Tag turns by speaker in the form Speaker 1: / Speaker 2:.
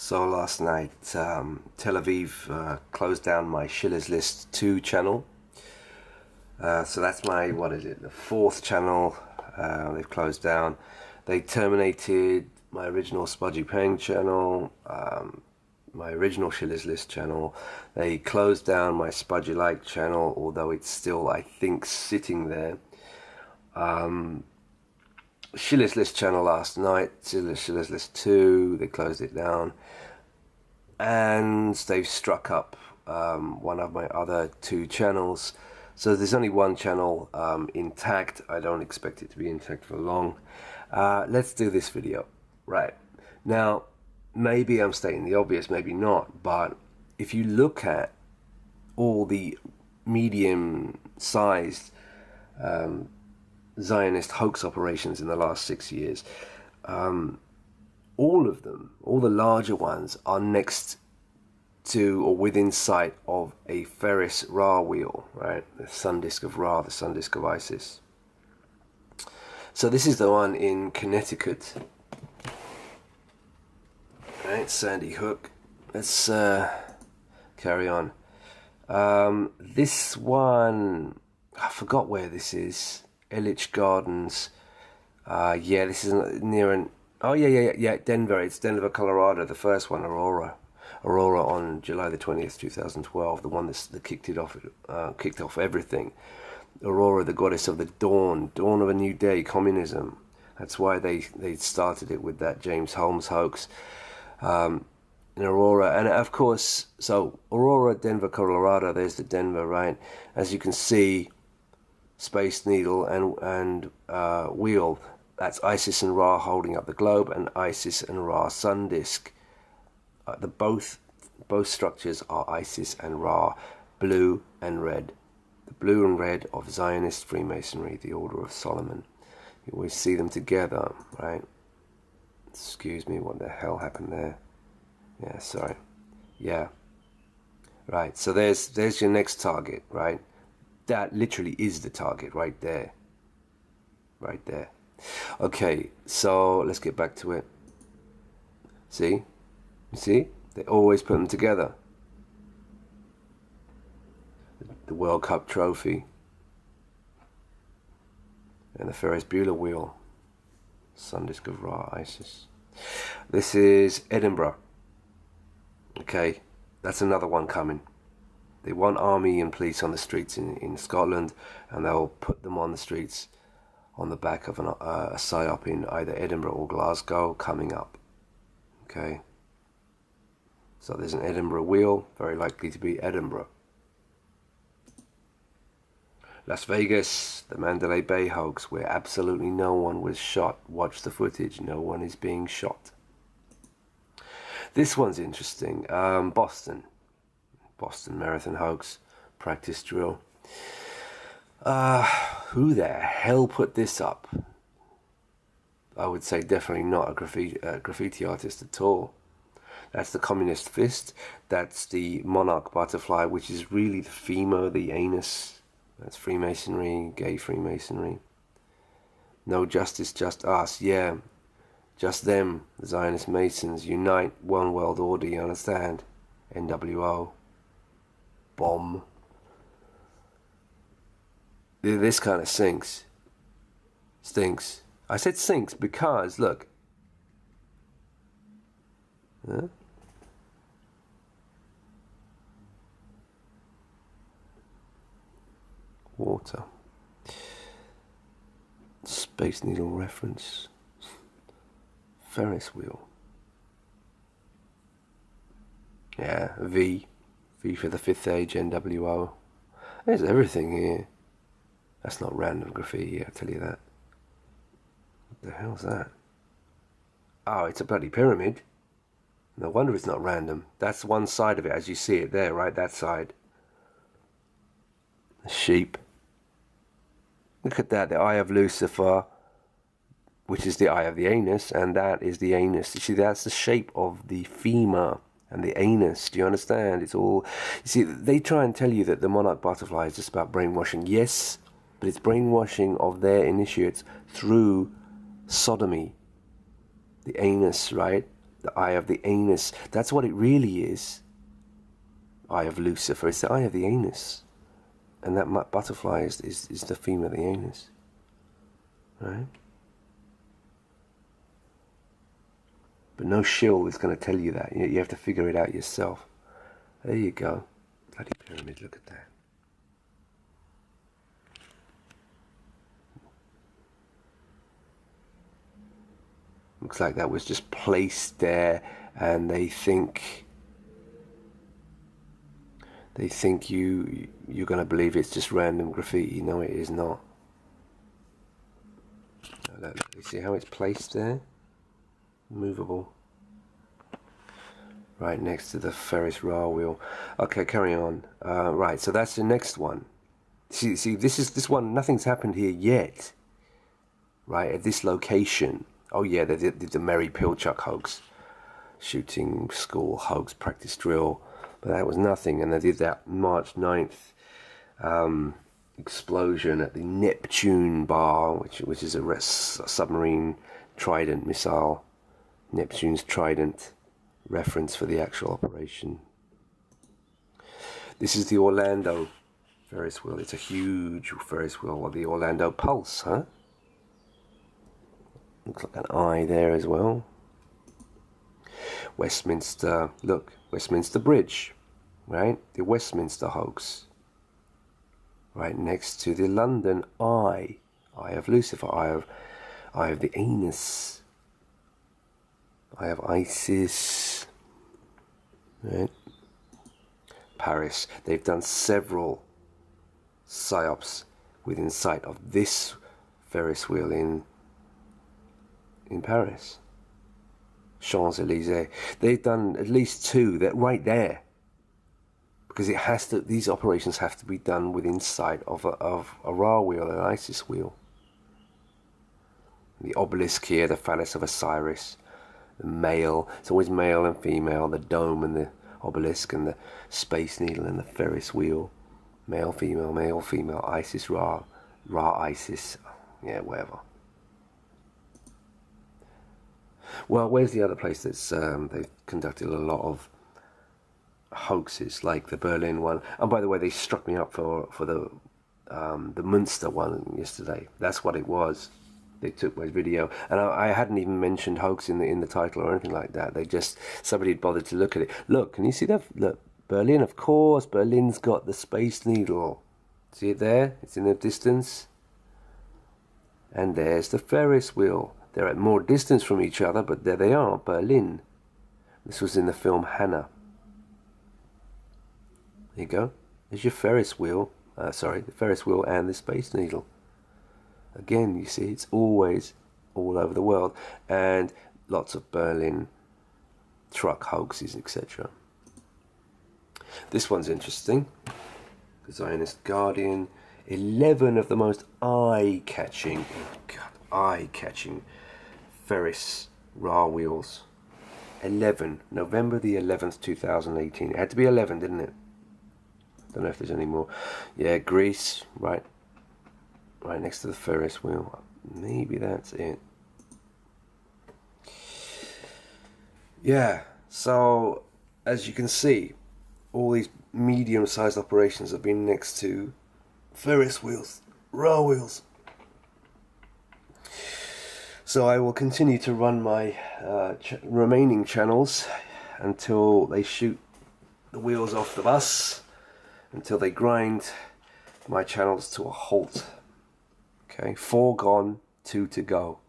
Speaker 1: So last night, Tel Aviv closed down my Shillers List 2 channel. So that's my, the fourth channel they've closed down. They terminated my original Spudgy Pang channel, my original Shillers List channel. They closed down my Spudgy Like channel, although it's still, I think, sitting there. Shillers List channel last night, Shillers List 2, they closed it down. And they've struck up one of my other two channels. So there's only one channel intact. I don't expect it to be intact for long. Let's do this video. Right. Now, maybe I'm stating the obvious, maybe not. But if you look at all the medium-sized Zionist hoax operations in the last 6 years, all of them, all the larger ones, are next to or within sight of a Ferris Ra wheel, right? The sun disk of Ra, the sun disk of Isis. So this is the one in Connecticut, right? Sandy Hook. Let's carry on. This one, I forgot where this is. Ellich Gardens. Yeah, this is near an. Oh yeah, Denver. It's Denver, Colorado. The first one, Aurora on July the 20th, 2012. The one that kicked off everything. Aurora, the goddess of the dawn of a new day, communism. That's why they started it with that James Holmes hoax. In Aurora, and of course, so Aurora, Denver, Colorado. There's the Denver, right? As you can see, Space Needle and wheel. That's Isis and Ra holding up the globe, and Isis and Ra sun disk. Both structures are Isis and Ra, blue and red. The blue and red of Zionist Freemasonry, the Order of Solomon. You always see them together, right? Excuse me, what the hell happened there? Yeah, sorry. Yeah. Right, so there's your next target, right? That literally is the target right there. Right there. Okay, so let's get back to it. See? You see? They always put them together. The World Cup trophy. And the Ferris Bueller wheel. Sun disk of Ra, Isis. This is Edinburgh. Okay, that's another one coming. They want army and police on the streets in Scotland, and they'll put them on the streets on the back of a psyop in either Edinburgh or Glasgow coming up. Okay. So there's an Edinburgh wheel, very likely to be Edinburgh. Las Vegas, the Mandalay Bay hoax, where absolutely no one was shot. Watch the footage, no one is being shot. This one's interesting. Boston Marathon hoax, practice drill. Who the hell put this up? I would say definitely not a graffiti artist at all. That's the Communist Fist. That's the Monarch Butterfly, which is really the femur, the anus. That's Freemasonry, gay Freemasonry. No justice, just us. Yeah, just them, the Zionist Masons. Unite, one world order, you understand? NWO. Bomb. This kind of stinks. I said stinks because, look. Huh? Water. Space Needle reference. Ferris wheel. Yeah, V for the Fifth Age, NWO. There's everything here. That's not random graffiti, I'll tell you that. What the hell's that? Oh, it's a bloody pyramid. No wonder it's not random. That's one side of it, as you see it there, right? That side. The sheep. Look at that, the Eye of Lucifer, which is the eye of the anus, and that is the anus. You see, that's the shape of the femur and the anus. Do you understand? It's all. You see, they try and tell you that the Monarch Butterfly is just about brainwashing. Yes, but it's brainwashing of their initiates through sodomy. The anus, right? The eye of the anus. That's what it really is. Eye of Lucifer. It's the eye of the anus. And that butterfly is the theme of the anus. Right? But no shill is going to tell you that. You have to figure it out yourself. There you go. Bloody pyramid, look at that. Looks like that was just placed there, and they think you're going to believe it's just random graffiti. No, it is not. Look, you see how it's placed there? Movable. Right next to the Ferris rail wheel. Okay, carry on. Right, so that's the next one. See, this one. Nothing's happened here yet. Right at this location. Oh yeah, they did the Merry Pilchuck hoax, shooting school hoax practice drill, but that was nothing. And they did that March 9th explosion at the Neptune bar, which is a submarine Trident missile. Neptune's Trident reference for the actual operation. This is the Orlando Ferris wheel. It's a huge Ferris wheel, or the Orlando Pulse, huh? Looks like an eye there as well. Westminster, look, Westminster Bridge, right? The Westminster hoax. Right next to the London Eye. Eye of Lucifer, Eye of the Anus. Eye of Isis. Right? Paris. They've done several psyops within sight of this Ferris wheel in Paris. Champs-Élysées. They've done at least two that right there, because it has to. These operations have to be done within sight of a Ra wheel, an Isis wheel. The obelisk here, the phallus of Osiris, the male. It's always male and female. The dome and the obelisk and the space needle and the Ferris wheel. Male, female. Isis, Ra, Isis. Yeah, whatever. Well, where's the other place that's they've conducted a lot of hoaxes, like the Berlin one? And by the way, they struck me up for the Munster one yesterday. That's what it was. They took my video, and I hadn't even mentioned hoax in the title or anything like that. Somebody had bothered to look at it. Look, can you see that? Look, Berlin, of course. Berlin's got the Space Needle. See it there? It's in the distance. And there's the Ferris wheel. They're at more distance from each other, but there they are, Berlin. This was in the film Hannah. There you go. There's your Ferris wheel. The Ferris wheel and the Space Needle. Again, you see, it's always all over the world. And lots of Berlin truck hoaxes, etc. This one's interesting. The Zionist Guardian. 11 of the most eye-catching Ferris Ra wheels. 11. November the 11th, 2018. It had to be 11, didn't it? Don't know if there's any more. Yeah, Greece, right next to the Ferris wheel. Maybe that's it. Yeah, so as you can see, all these medium-sized operations have been next to Ferris wheels, Ra wheels. So I will continue to run my remaining channels until they shoot the wheels off the bus, until they grind my channels to a halt. Okay, 4 gone, 2 to go.